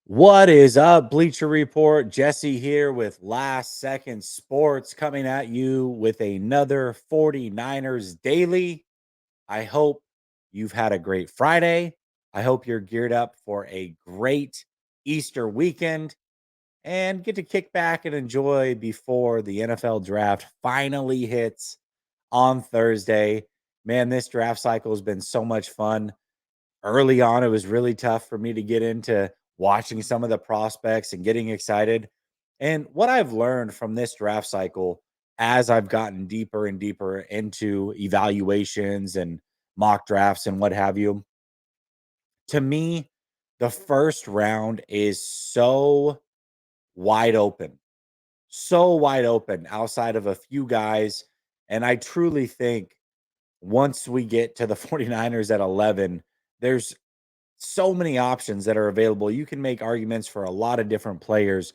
What is up, Bleacher Report? Jesse here with Last Second Sports coming at you with another 49ers daily. I hope you've had a great Friday. I hope you're geared up for a great Easter weekend and get to kick back and enjoy before the NFL draft finally hits on Thursday. Man, this draft cycle has been so much fun. Early on, it was really tough for me to get into watching some of the prospects and getting excited. And what I've learned from this draft cycle as I've gotten deeper and deeper into evaluations and mock drafts and what have you, to me, the first round is wide open, so wide open outside of a few guys. And I truly think once we get to the 49ers at 11, there's so many options that are available. You can make arguments for a lot of different players.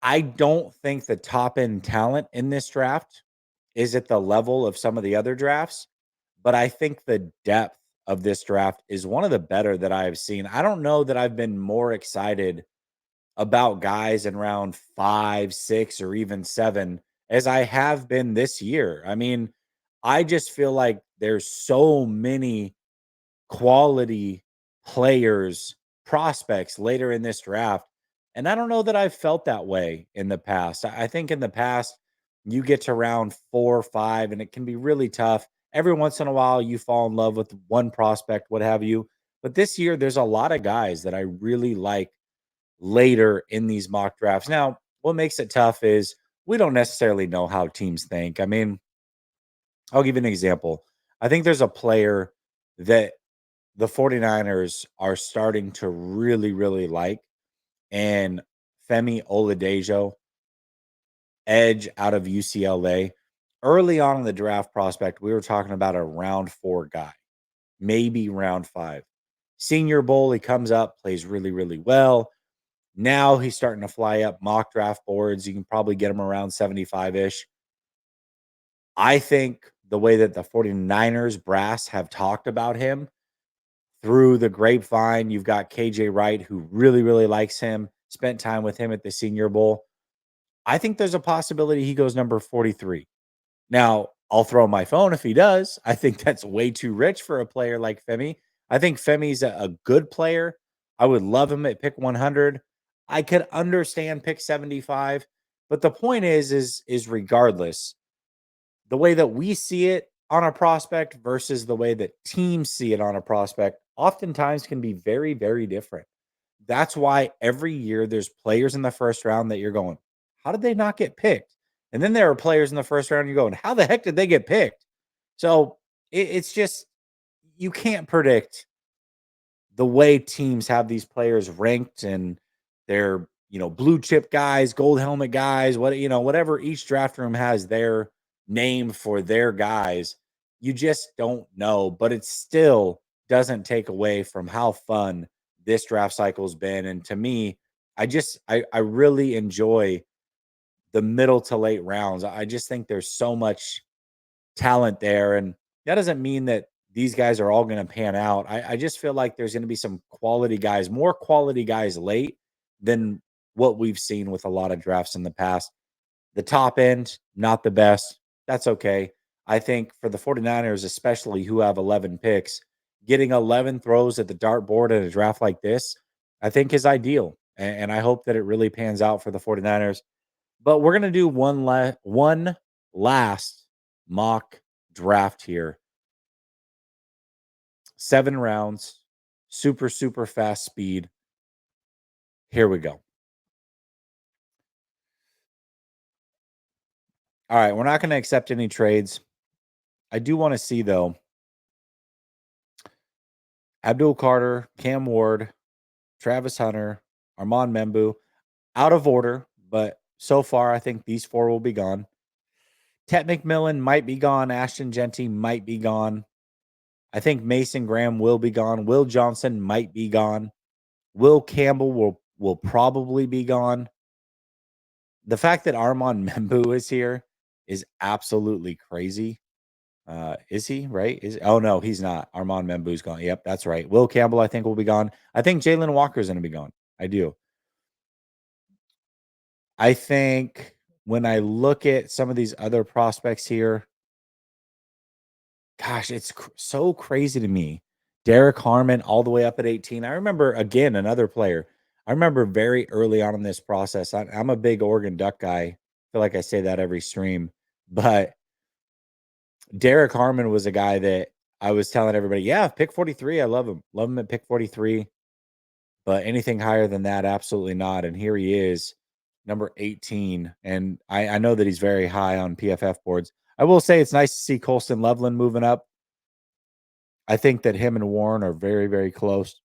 I don't think the top end talent in this draft is at the level of some of the other drafts, but I think the depth of this draft is one of the better that I have seen. I don't know that I've been more excited about guys in round 5, 6, or even 7 as I have been this year. I mean, I just feel like there's so many quality players, prospects later in this draft. And I don't know that I've felt that way in the past. I think in the past, you get to round 4 or 5, and it can be really tough. Every once in a while, you fall in love with one prospect, what have you. But this year, there's a lot of guys that I really like later in these mock drafts. Now, what makes it tough is we don't necessarily know how teams think. I mean, I'll give you an example. I think there's a player that the 49ers are starting to really, really like. And Femi Oladejo, edge out of UCLA. Early on in the draft prospect, we were talking about a round 4 guy, maybe round 5. Senior Bowl, he comes up, plays really, really well. Now he's starting to fly up mock draft boards. You can probably get him around 75 ish. I think the way that the 49ers brass have talked about him through the grapevine. You've got KJ Wright, who really, really likes him, spent time with him at the Senior Bowl. I think there's a possibility he goes number 43. Now, I'll throw my phone if he does. I think that's way too rich for a player like Femi. I think Femi's a good player. I would love him at pick 100. I could understand pick 75, but the point is regardless, the way that we see it on a prospect versus the way that teams see it on a prospect oftentimes can be very, very different. That's why every year there's players in the first round that you're going, how did they not get picked? And then there are players in the first round you're going, how the heck did they get picked? So it's just, you can't predict the way teams have these players ranked, and they're, blue chip guys, gold helmet guys, whatever each draft room has their name for their guys. You just don't know, but it still doesn't take away from how fun this draft cycle's been. And to me, I really enjoy the middle to late rounds. I just think there's so much talent there. And that doesn't mean that these guys are all going to pan out. I just feel like there's going to be some quality guys, more quality guys late than what we've seen with a lot of drafts in the past. The top end, not the best. That's okay. I think for the 49ers, especially who have 11 picks, getting 11 throws at the dartboard in a draft like this, I think is ideal. And I hope that it really pans out for the 49ers. But we're going to do one last mock draft here. 7 rounds, super, super fast speed. Here we go. All right, we're not going to accept any trades. I do want to see, though, Abdul Carter, Cam Ward, Travis Hunter, Armand Membu, out of order, but so far I think these 4 will be gone. Tet McMillan might be gone. Ashton Genty might be gone. I think Mason Graham will be gone. Will Johnson might be gone. Will Campbell will probably be gone. The fact that Armand Membu is here is absolutely crazy. Is he right? Oh no, he's not. Armand Membu's gone. Yep, that's right. Will Campbell, I think, will be gone. I think Jalen Walker's going to be gone. I do. I think when I look at some of these other prospects here, gosh, it's so crazy to me. Derek Harmon all the way up at 18. I remember, again, another player. I remember very early on in this process. I'm a big Oregon Duck guy. I feel like I say that every stream, but Derek Harmon was a guy that I was telling everybody, yeah, pick 43. I love him. Love him at pick 43. But anything higher than that, absolutely not. And here he is, number 18. And I know that he's very high on PFF boards. I will say it's nice to see Colston Loveland moving up. I think that him and Warren are very, very close.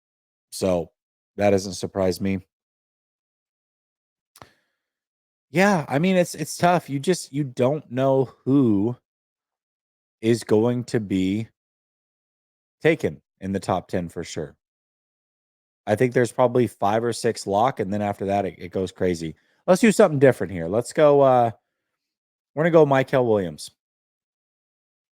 So that doesn't surprise me. Yeah, I mean it's tough. You don't know who is going to be taken in the top 10 for sure. I think there's probably 5 or 6 lock, and then after that it goes crazy. Let's do something different here. Let's go we're gonna go Michael Williams.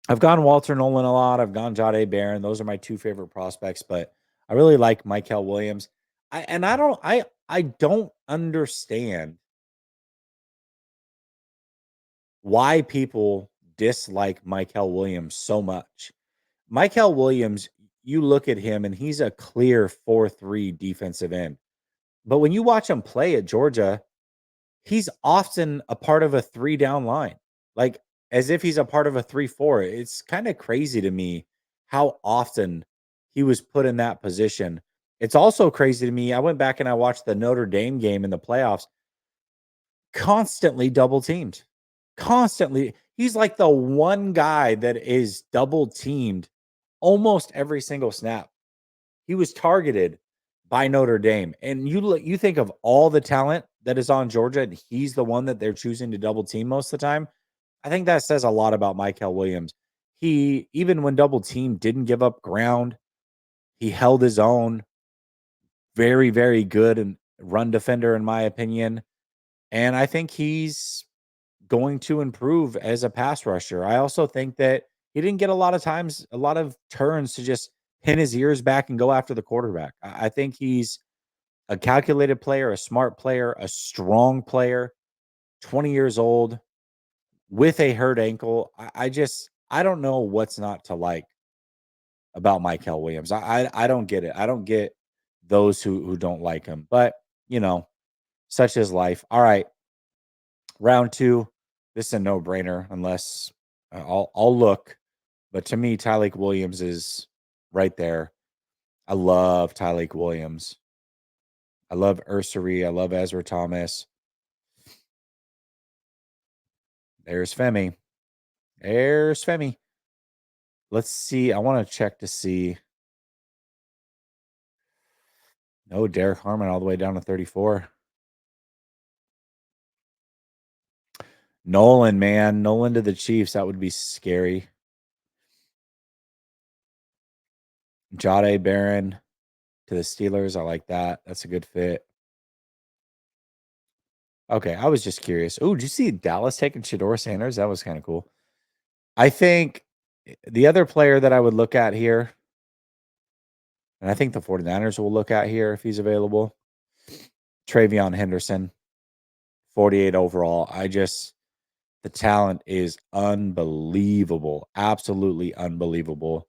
I've gone Walter Nolan a lot. I've gone Jahdae Barron. Those are my 2 favorite prospects, but I really like Michael Williams. I don't understand why people dislike Michael Williams so much. Michael Williams, you look at him and he's a clear 4-3 defensive end. But when you watch him play at Georgia, he's often a part of a 3 down line. Like as if he's a part of a 3-4. It's kind of crazy to me how often he was put in that position. It's also crazy to me. I went back and I watched the Notre Dame game in the playoffs. Constantly double teamed. Constantly. He's like the one guy that is double teamed almost every single snap. He was targeted by Notre Dame. And you think of all the talent that is on Georgia, and he's the one that they're choosing to double team most of the time. I think that says a lot about Michael Williams. He, even when double teamed, didn't give up ground. He held his own. Very, very good and run defender, in my opinion. And I think he's going to improve as a pass rusher. I also think that he didn't get a lot of times, a lot of turns to just pin his ears back and go after the quarterback. I think he's a calculated player, a smart player, a strong player, 20 years old with a hurt ankle. I don't know what's not to like about Michael Williams. I don't get it. I don't get those who don't like him. But, you know, such is life. All right. Round 2. This is a no-brainer unless I'll look. But to me, Tyleik Williams is right there. I love Tyleik Williams. I love Ursary. I love Ezra Thomas. There's Femi. There's Femi. Let's see. I want to check to see. No, Derek Harmon all the way down to 34. Nolan, man. Nolan to the Chiefs. That would be scary. Jahdae Barron to the Steelers. I like that. That's a good fit. Okay, I was just curious. Oh, did you see Dallas taking Shador Sanders? That was kind of cool. I think the other player that I would look at here, and I think the 49ers will look at here if he's available, Travion Henderson, 48 overall. The talent is unbelievable. Absolutely unbelievable.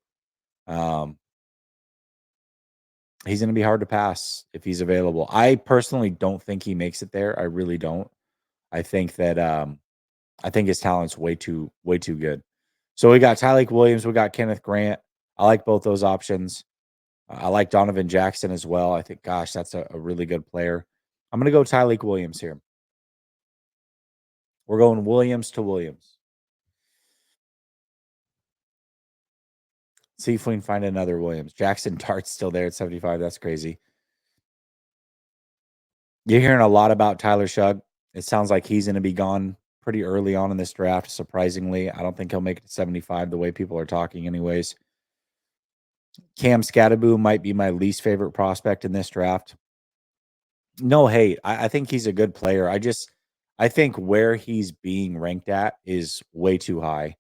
He's going to be hard to pass if he's available. I personally don't think he makes it there. I really don't. I think that I think his talent's way too good. So we got Tyleik Williams, we got Kenneth Grant. I like both those options. I like Donovan Jackson as well. I think, gosh, that's a really good player. I'm going to go Tyleik Williams here. We're going Williams to Williams. See if we can find another Williams. Jackson Dart's still there at 75. That's crazy. You're hearing a lot about Tyler Shugg. It sounds like he's going to be gone pretty early on in this draft, surprisingly. I don't think he'll make it to 75 the way people are talking anyways. Cam Scattaboo might be my least favorite prospect in this draft. No hate. I think he's a good player. I think where he's being ranked at is way too high.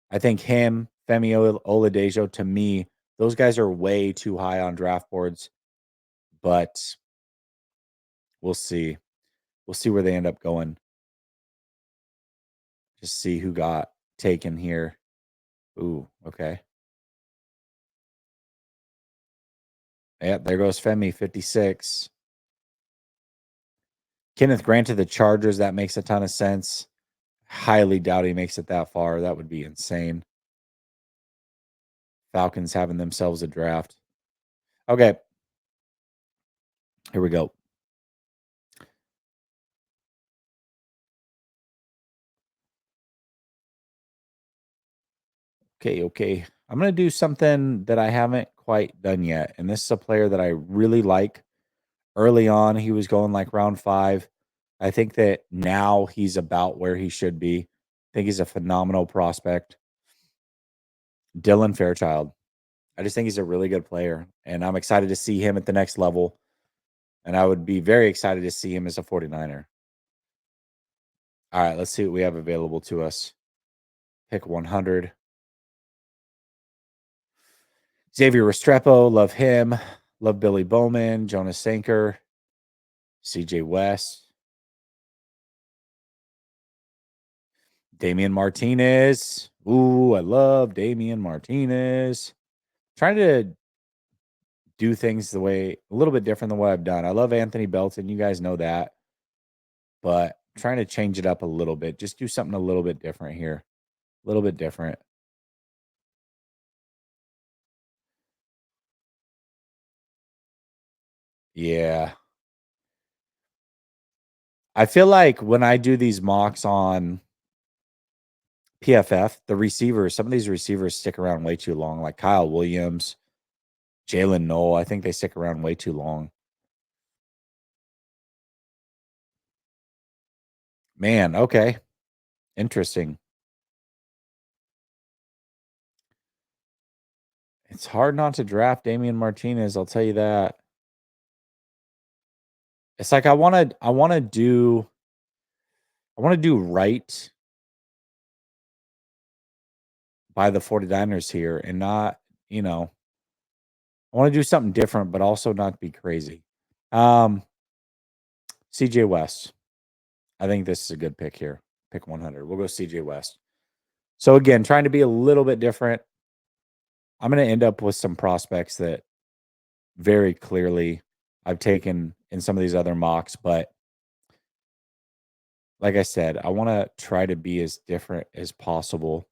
I think him, Femi Oladejo, to me, those guys are way too high on draft boards. But We'll see. We'll see where they end up going. Just see who got taken here. Ooh, okay. Yep, there goes Femi, 56. Kenneth Grant to the Chargers, that makes a ton of sense. Highly doubt he makes it that far. That would be insane. Falcons having themselves a draft. Okay, here we go. Okay. I'm going to do something that I haven't quite done yet. And this is a player that I really like. Early on, he was going like round 5. I think that now he's about where he should be. I think he's a phenomenal prospect. Dylan Fairchild. I just think he's a really good player, and I'm excited to see him at the next level. And I would be very excited to see him as a 49er. All right, let's see what we have available to us. Pick 100. Xavier Restrepo, love him. Love Billy Bowman, Jonas Sanker, CJ West, Damian Martinez. Ooh, I love Damian Martinez. Trying to do things the way a little bit different than what I've done. I love Anthony Belton. You guys know that. But trying to change it up a little bit. Just do something a little bit different here. A little bit different. Yeah. I feel like when I do these mocks on PFF, the receivers, some of these receivers stick around way too long, like Kyle Williams, Jalen Noel. I think they stick around way too long. Man, okay. Interesting. It's hard not to draft Damian Martinez, I'll tell you that. It's like I want to do right by the 49ers here and not, you know, I want to do something different, but also not be crazy. Um, CJ West. I think this is a good pick here. Pick 100. We'll go CJ West. So again, trying to be a little bit different. I'm going to end up with some prospects that very clearly I've taken in some of these other mocks, but like I said, I want to try to be as different as possible.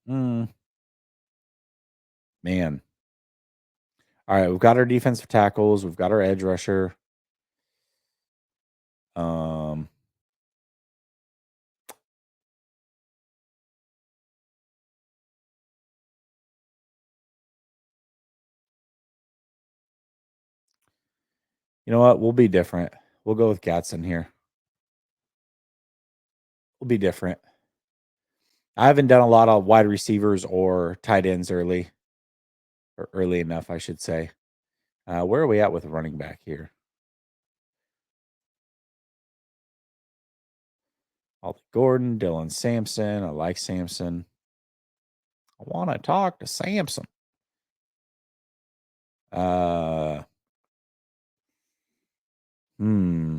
Mm, man. All right, we've got our defensive tackles, we've got our edge rusher. Um, you know what? We'll be different. We'll go with Gatson here. We'll be different. I haven't done a lot of wide receivers or tight ends early, or early enough, I should say. Where are we at with running back here? Ollie Gordon, Dylan Sampson. I like Sampson. I want to talk to Sampson. Uh, hmm.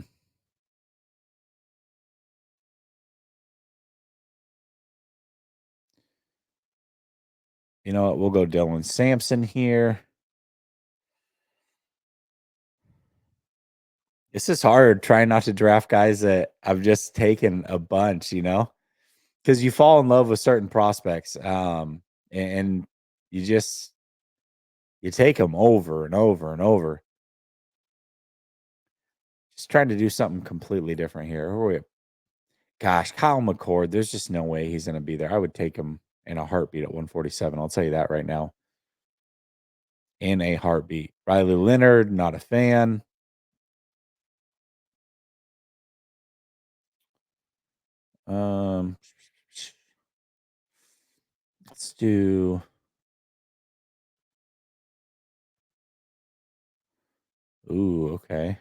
You know what? We'll go Dylan Sampson here. This is hard trying not to draft guys that I've just taken a bunch, because you fall in love with certain prospects. And you take them over and over and over. Just trying to do something completely different here. Who are we? Gosh, Kyle McCord. There's just no way he's going to be there. I would take him in a heartbeat at 147. I'll tell you that right now. In a heartbeat. Riley Leonard, not a fan. Um, let's do. Ooh, okay.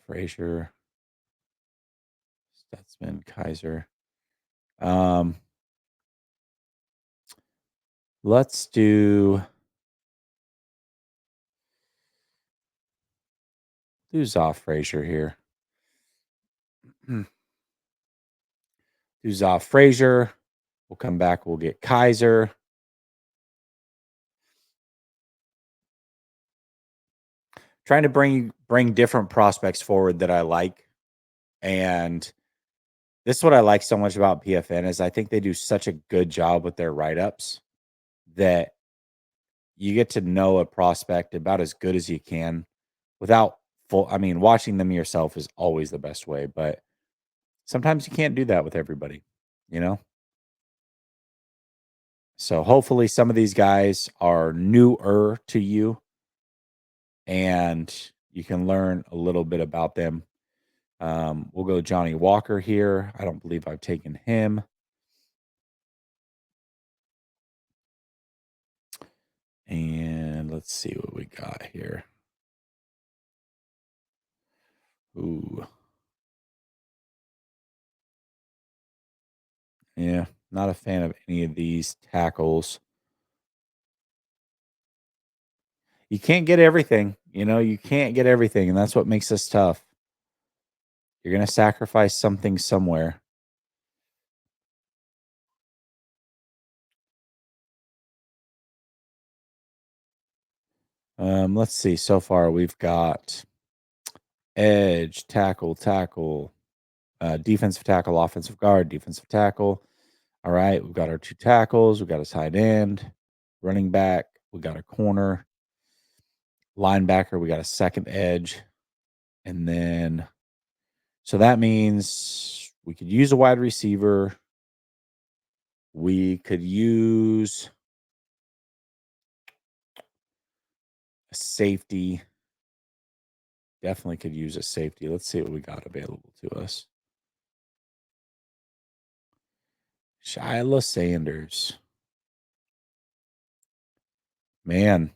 Frazier, Stutzman, Kaiser. Um, Let's do Zoff Frazier here. Do Zoff Frazier. We'll come back. We'll get Kaiser. Trying to bring different prospects forward that I like. And this is what I like so much about PFN is I think they do such a good job with their write-ups that you get to know a prospect about as good as you can without watching them yourself is always the best way, but sometimes you can't do that with everybody, you know? So hopefully some of these guys are newer to you and you can learn a little bit about them. We'll go Johnny Walker here. I don't believe I've taken him. And let's see what we got here. Ooh. Yeah, not a fan of any of these tackles. You can't get everything, you can't get everything, and that's what makes this tough. You're gonna sacrifice something somewhere. Let's see. So far, we've got edge, tackle, defensive tackle, offensive guard, defensive tackle. All right, we've got our two tackles. We've got a tight end, running back. We got a corner, linebacker. We got a second edge, and then so that means we could use a wide receiver. We could use a safety. Definitely could use a safety. Let's see what we got available to us. Shiloh Sanders. Man.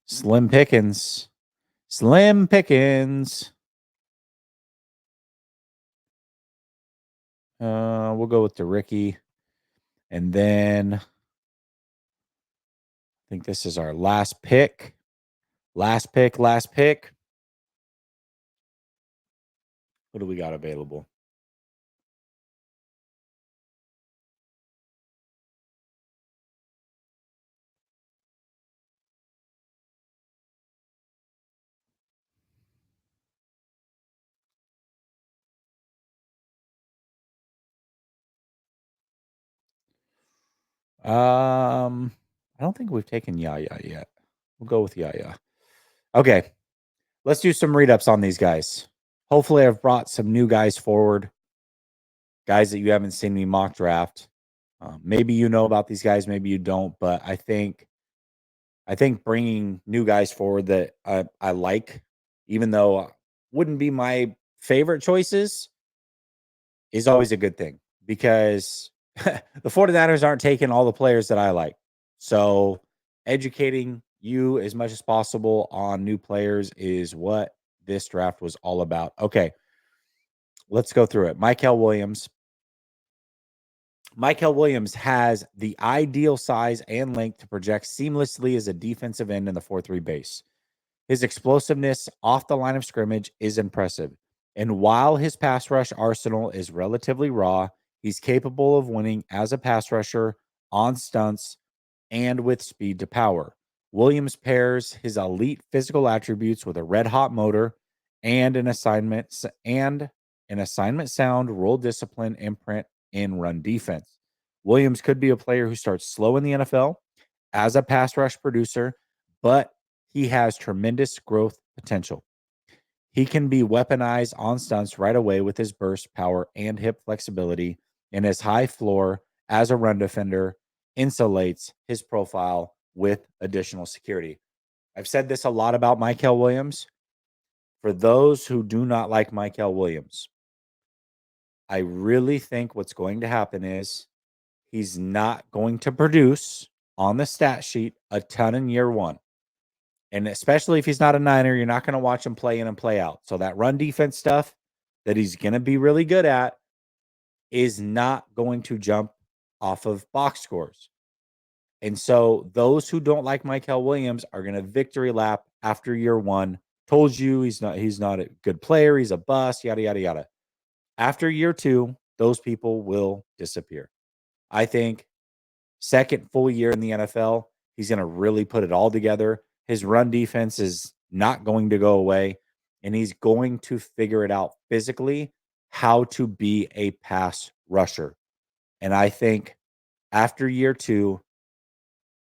Slim Pickens. Slim Pickens. We'll go with the Ricky. And then I think this is our last pick. Last pick. What do we got available? I don't think we've taken Yaya yet. We'll go with Yaya. Okay. Let's do some read ups on these guys. Hopefully, I've brought some new guys forward, guys that you haven't seen me mock draft. Maybe you know about these guys, maybe you don't, but I think bringing new guys forward that I like, even though wouldn't be my favorite choices, is always a good thing because the 49ers aren't taking all the players that I like. So educating you as much as possible on new players is what this draft was all about. Okay, let's go through it. Michael Williams. Michael Williams has the ideal size and length to project seamlessly as a defensive end in the 4-3 base. His explosiveness off the line of scrimmage is impressive. And while his pass rush arsenal is relatively raw, he's capable of winning as a pass rusher on stunts and with speed to power. Williams pairs his elite physical attributes with a red hot motor and an assignment sound role discipline imprint in run defense. Williams could be a player who starts slow in the NFL as a pass rush producer, but he has tremendous growth potential. He can be weaponized on stunts right away with his burst power and hip flexibility, and his high floor as a run defender insulates his profile with additional security. I've said this a lot about Michael Williams. For those who do not like Michael Williams, I really think what's going to happen is he's not going to produce on the stat sheet a ton in year one. And especially if he's not a Niner, you're not going to watch him play in and play out. So that run defense stuff that he's going to be really good at is not going to jump off of box scores. And so those who don't like Michael Williams are going to victory lap after year one. Told you he's not a good player, he's a bust, yada yada yada. After year two, those people will disappear. I think second full year in the NFL, he's going to really put it all together. His run defense is not going to go away, and he's going to figure it out physically how to be a pass rusher. And I think after year two,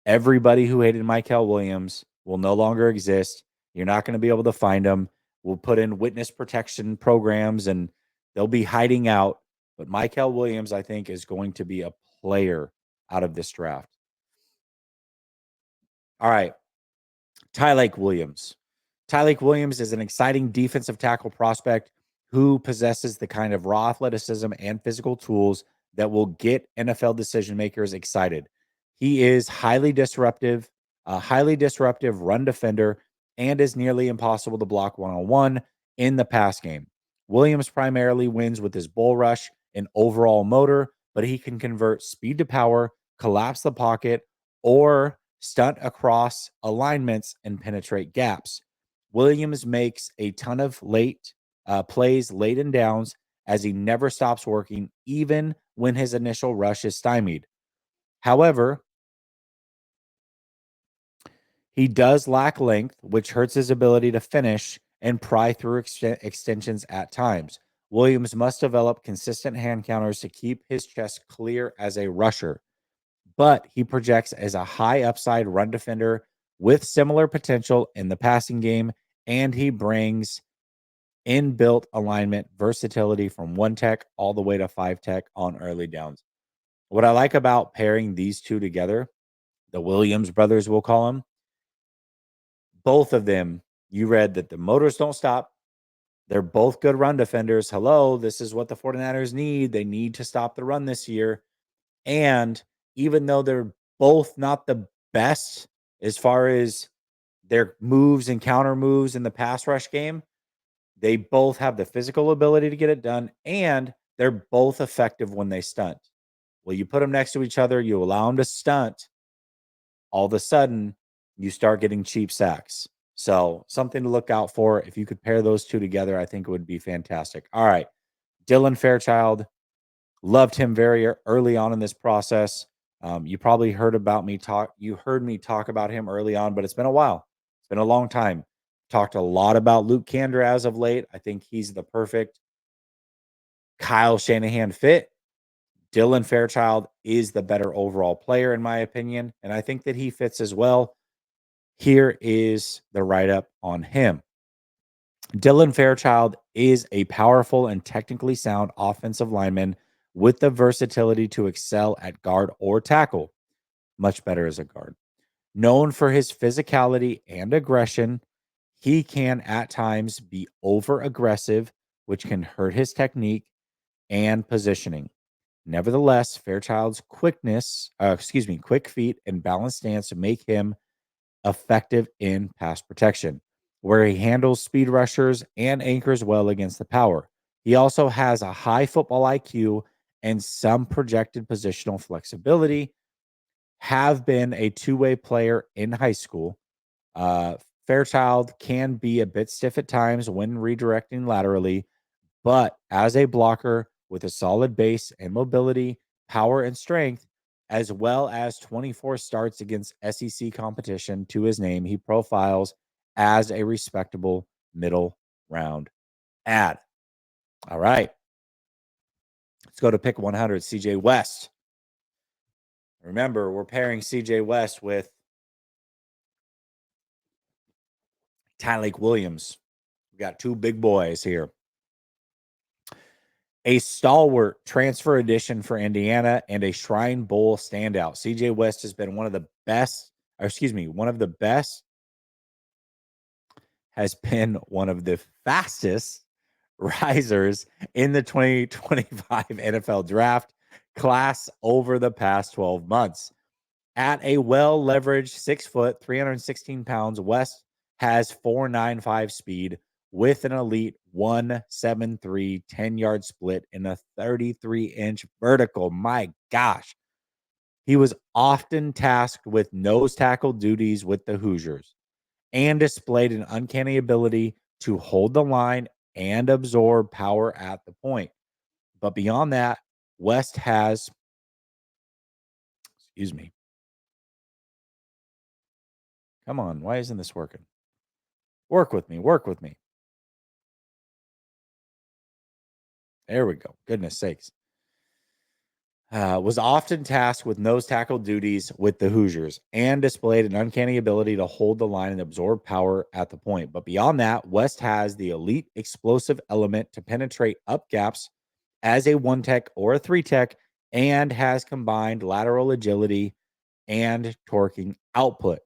everybody who hated Michael Williams will no longer exist. You're not going to be able to find them. We'll put in witness protection programs and they'll be hiding out. But Michael Williams, I think, is going to be a player out of this draft. All right. Tyleik Williams. Tyleik Williams is an exciting defensive tackle prospect who possesses the kind of raw athleticism and physical tools that will get NFL decision makers excited. He is highly disruptive, a highly disruptive run defender, and is nearly impossible to block one-on-one in the pass game. Williams primarily wins with his bull rush and overall motor, but he can convert speed to power, collapse the pocket, or stunt across alignments and penetrate gaps. Williams makes a ton of late plays late in downs as he never stops working, even when his initial rush is stymied. However, he does lack length, which hurts his ability to finish and pry through extensions at times. Williams must develop consistent hand counters to keep his chest clear as a rusher, but he projects as a high upside run defender with similar potential in the passing game, and he brings inbuilt alignment versatility from one tech all the way to five tech on early downs. What I like about pairing these two together, the Williams brothers, we'll call them, both of them, you read that the motors don't stop. They're both good run defenders. Hello, this is what the 49ers need. They need to stop the run this year. And even though they're both not the best as far as their moves and counter moves in the pass rush game, they both have the physical ability to get it done, and they're both effective when they stunt. Well, you put them next to each other, you allow them to stunt, all of a sudden, you start getting cheap sacks. So, something to look out for. If you could pair those two together, I think it would be fantastic. All right. Dylan Fairchild, loved him very early on in this process. You probably heard about me talk. You heard me talk about him early on, but it's been a while. It's been a long time. Talked a lot about Luke Kander as of late. I think he's the perfect Kyle Shanahan fit. Dylan Fairchild is the better overall player, in my opinion, and I think that he fits as well. Here is the write up on him. Dylan Fairchild is a powerful and technically sound offensive lineman with the versatility to excel at guard or tackle. Much better as a guard. Known for his physicality and aggression, he can at times be over aggressive, which can hurt his technique and positioning. Nevertheless, Fairchild's quick feet and balanced stance make him effective in pass protection, where he handles speed rushers and anchors well against the power. He also has a high football IQ and some projected positional flexibility. Have been a two-way player in high school. Uh, Fairchild can be a bit stiff at times when redirecting laterally, but as a blocker with a solid base and mobility, power, and strength, as well as 24 starts against SEC competition to his name, he profiles as a respectable middle round ad. All right. Let's go to pick 100, CJ West. Remember, we're pairing CJ West with Tyleik Williams. We got two big boys here. A stalwart transfer addition for Indiana and a Shrine Bowl standout. CJ West has been one of the best, has been one of the fastest risers in the 2025 NFL draft class over the past 12 months. At a well-leveraged 6 foot, 316 pounds, West has 4.95 speed with an elite 1.73 10-yard split in a 33-inch vertical. My gosh. He was often tasked with nose tackle duties with the Hoosiers and displayed an uncanny ability to hold the line and absorb power at the point. But beyond that, West has, excuse me, come on, why isn't this working? Work with me, work with me. There we go. Goodness sakes. Was often tasked with nose tackle duties with the Hoosiers and displayed an uncanny ability to hold the line and absorb power at the point. But beyond that, West has the elite explosive element to penetrate up gaps as a one tech or a three tech and has combined lateral agility and torquing output,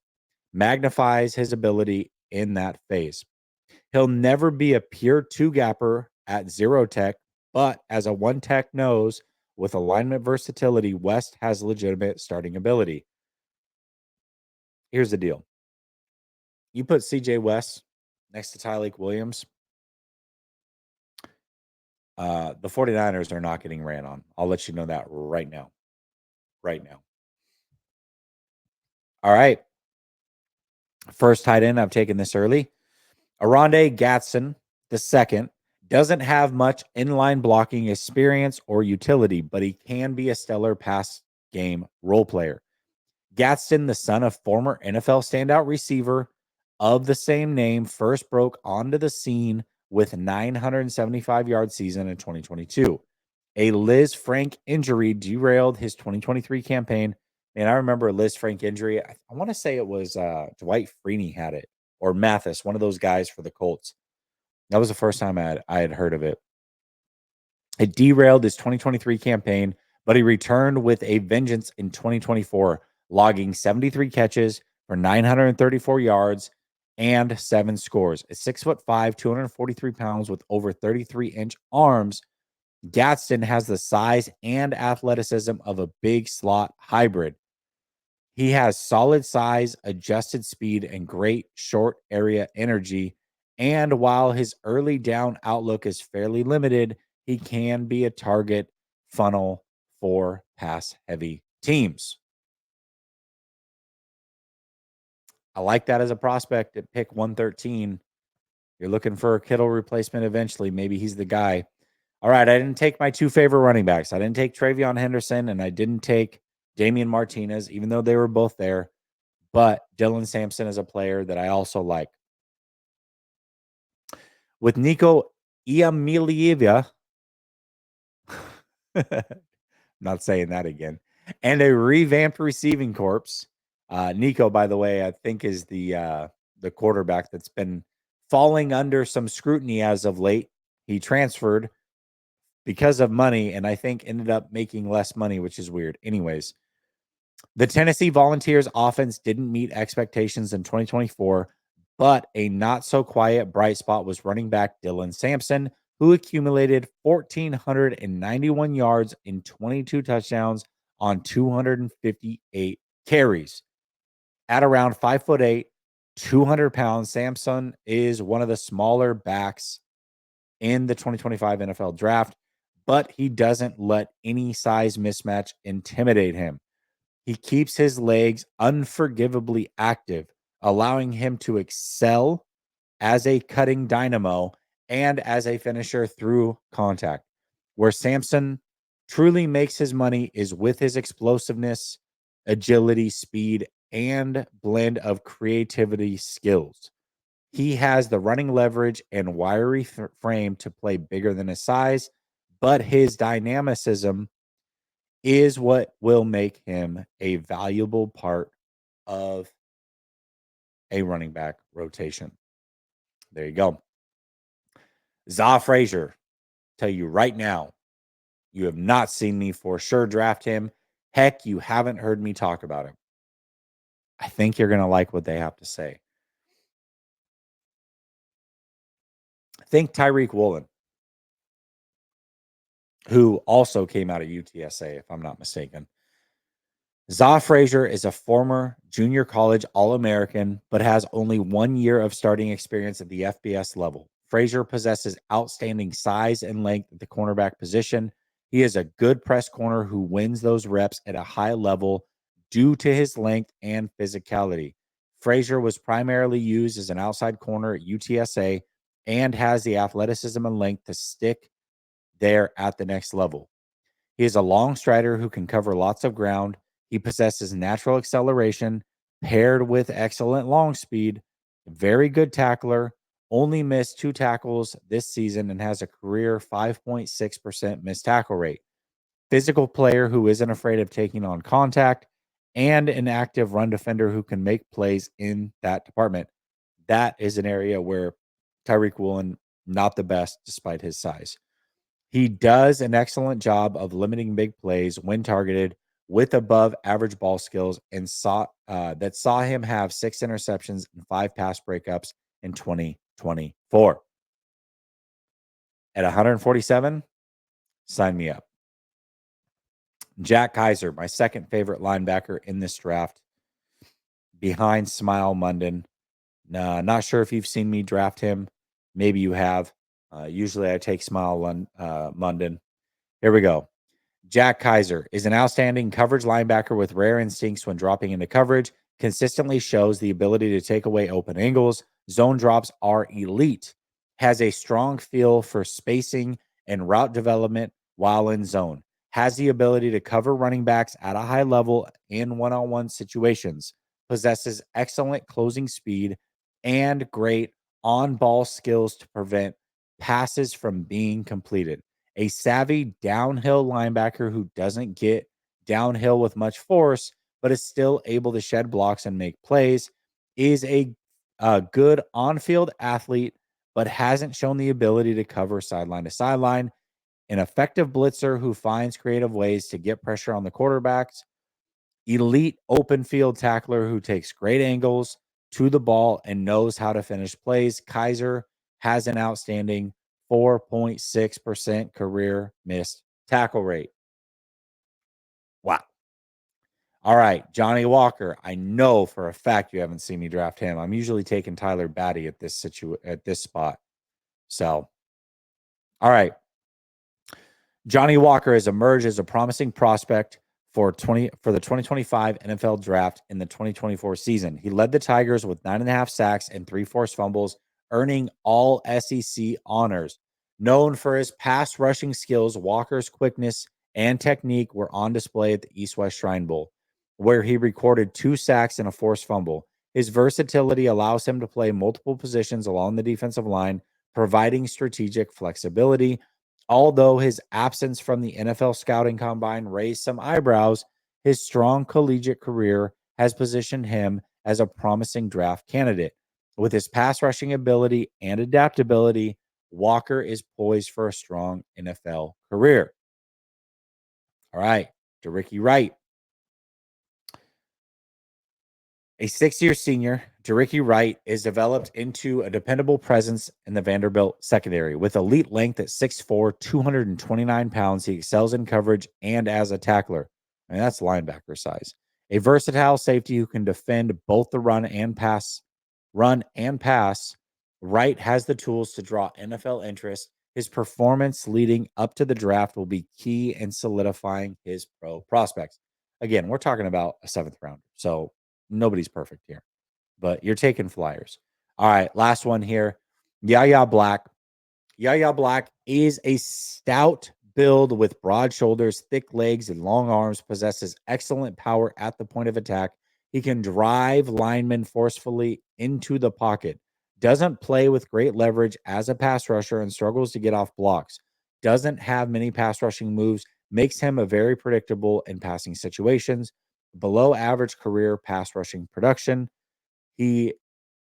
magnifies his ability in that phase. He'll never be a pure two gapper at zero tech, but as a one tech nose with alignment versatility, West has legitimate starting ability. Here's the deal. You put CJ West next to Tyleik Williams, the 49ers are not getting ran on. I'll let you know that right now. Right now. All right. First tight end, I've taken this early. Aronde Gatson, the second, doesn't have much inline blocking experience or utility, but he can be a stellar pass game role player. Gadsden, the son of former NFL standout receiver of the same name, first broke onto the scene with 975-yard season in 2022. A Liz Frank injury derailed his 2023 campaign. And I remember a Liz Frank injury. I want to say it was Dwight Freeney had it, or Mathis, one of those guys for the Colts. That was the first time I had heard of it. It derailed his 2023 campaign, but he returned with a vengeance in 2024, logging 73 catches for 934 yards and 7 scores. At 6'5", 243 pounds with over 33-inch arms, Gadsden has the size and athleticism of a big slot hybrid. He has solid size, adjusted speed, and great short area energy. And while his early down outlook is fairly limited, he can be a target funnel for pass heavy teams. I like that as a prospect at pick 113. You're looking for a Kittle replacement eventually. Maybe he's the guy. All right, I didn't take my two favorite running backs. I didn't take Travion Henderson, and I didn't take Damian Martinez, even though they were both there. But Dylan Sampson is a player that I also like. With Nico Iamaleava, not saying that again, and a revamped receiving corps. Nico, by the way, I think is the quarterback that's been falling under some scrutiny as of late. He transferred because of money, and I think ended up making less money, which is weird. Anyways, the Tennessee Volunteers offense didn't meet expectations in 2024, but a not so quiet bright spot was running back Dylan Sampson, who accumulated 1,491 yards and 22 touchdowns on 258 carries. At around 5'8", 200 pounds, Sampson is one of the smaller backs in the 2025 NFL draft, but he doesn't let any size mismatch intimidate him. He keeps his legs unforgivably active, allowing him to excel as a cutting dynamo and as a finisher through contact. Where Sampson truly makes his money is with his explosiveness, agility, speed, and blend of creativity skills. He has the running leverage and wiry frame to play bigger than his size, but his dynamicism is what will make him a valuable part of a running back rotation. There you go. Za Frazier, tell you right now, you have not seen me for sure draft him. Heck, you haven't heard me talk about him. I think you're going to like what they have to say. Think Tyreek Woolen, who also came out of UTSA, if I'm not mistaken. Za Frazier is a former junior college All-American, but has only 1 year of starting experience at the FBS level. Frazier possesses outstanding size and length at the cornerback position He is a good press corner who wins those reps at a high level due to his length and physicality. Frazier was primarily used as an outside corner at UTSA and has the athleticism and length to stick there at the next level. He is a long strider who can cover lots of ground. He possesses natural acceleration paired with excellent long speed, very good tackler, only missed 2 tackles this season and has a career 5.6% missed tackle rate. Physical player who isn't afraid of taking on contact, and an active run defender who can make plays in that department. That is an area where Tyreek Woolen, not the best despite his size. He does an excellent job of limiting big plays when targeted with above average ball skills, and saw him have 6 interceptions and 5 pass breakups in 2024. At 147, sign me up. Jack Kaiser, my second favorite linebacker in this draft, behind Smile Munden. Not sure if you've seen me draft him. Maybe you have. Usually I take Smile Munden. Here we go. Jack Kaiser is an outstanding coverage linebacker with rare instincts when dropping into coverage, consistently shows the ability to take away open angles. Zone drops are elite, has a strong feel for spacing and route development while in zone, has the ability to cover running backs at a high level in one-on-one situations, possesses excellent closing speed and great on-ball skills to prevent passes from being completed. A savvy downhill linebacker who doesn't get downhill with much force, but is still able to shed blocks and make plays, is a good on field athlete, but hasn't shown the ability to cover sideline to sideline. An effective blitzer who finds creative ways to get pressure on the quarterbacks. Elite open field tackler who takes great angles to the ball and knows how to finish plays. Kaiser has an outstanding 4.6% career missed tackle rate. Wow. All right, Johnny Walker. I know for a fact you haven't seen me draft him. I'm usually taking Tyler Batty at this spot. So, all right. Johnny Walker has emerged as a promising prospect for the 2025 NFL draft in the 2024 season. He led the Tigers with 9.5 sacks and 3 forced fumbles, earning all SEC honors. Known for his pass rushing skills, Walker's quickness and technique were on display at the East West Shrine Bowl, where he recorded 2 sacks and a forced fumble. His versatility allows him to play multiple positions along the defensive line, providing strategic flexibility. Although his absence from the NFL scouting combine raised some eyebrows, his strong collegiate career has positioned him as a promising draft candidate. With his pass rushing ability and adaptability, Walker is poised for a strong NFL career. All right, to Ricky Wright. A 6-year senior, Ricky Wright is developed into a dependable presence in the Vanderbilt secondary. With elite length at 6'4", 229 pounds, he excels in coverage and as a tackler. I mean, that's linebacker size. A versatile safety who can defend both the run and pass. Wright has the tools to draw NFL interest. His performance leading up to the draft will be key in solidifying his pro prospects. Again, we're talking about a 7th rounder, so nobody's perfect here, but you're taking flyers. All right, last one here. Yahya Black. Yahya Black is a stout build with broad shoulders, thick legs, and long arms, possesses excellent power at the point of attack. He can drive linemen forcefully into the pocket. Doesn't play with great leverage as a pass rusher and struggles to get off blocks. Doesn't have many pass rushing moves, makes him a very predictable in passing situations. Below average career pass rushing production. He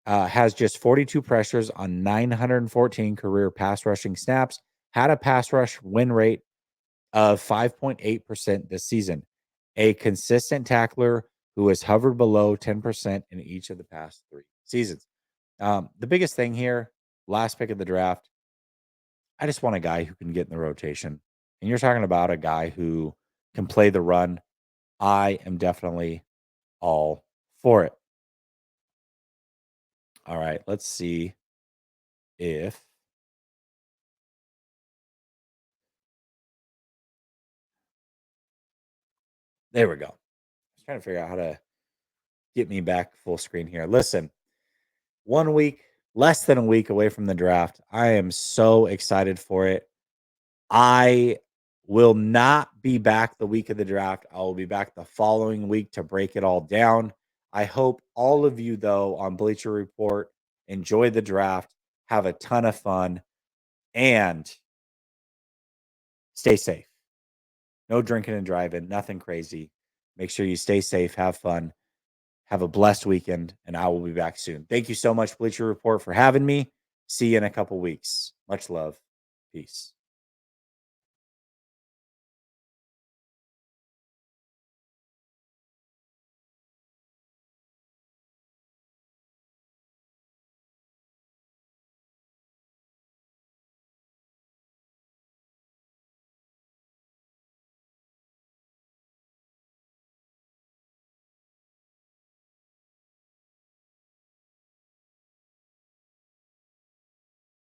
has just 42 pressures on 914 career pass rushing snaps, had a pass rush win rate of 5.8% this season. A consistent tackler who has hovered below 10% in each of the past 3 seasons. The biggest thing here, last pick of the draft, I just want a guy who can get in the rotation. And you're talking about a guy who can play the run. I am definitely all for it. All right, let's see if There we go. I was trying to figure out how to get me back full screen here. Listen, 1 week, less than a week away from the draft. I am so excited for it. I will not be back the week of the draft. I will be back the following week to break it all down. I hope all of you, though, on Bleacher Report enjoy the draft, have a ton of fun, and stay safe. No drinking and driving, nothing crazy. Make sure you stay safe, have fun, have a blessed weekend, and I will be back soon. Thank you so much, Bleacher Report, for having me. See you in a couple weeks. Much love. Peace.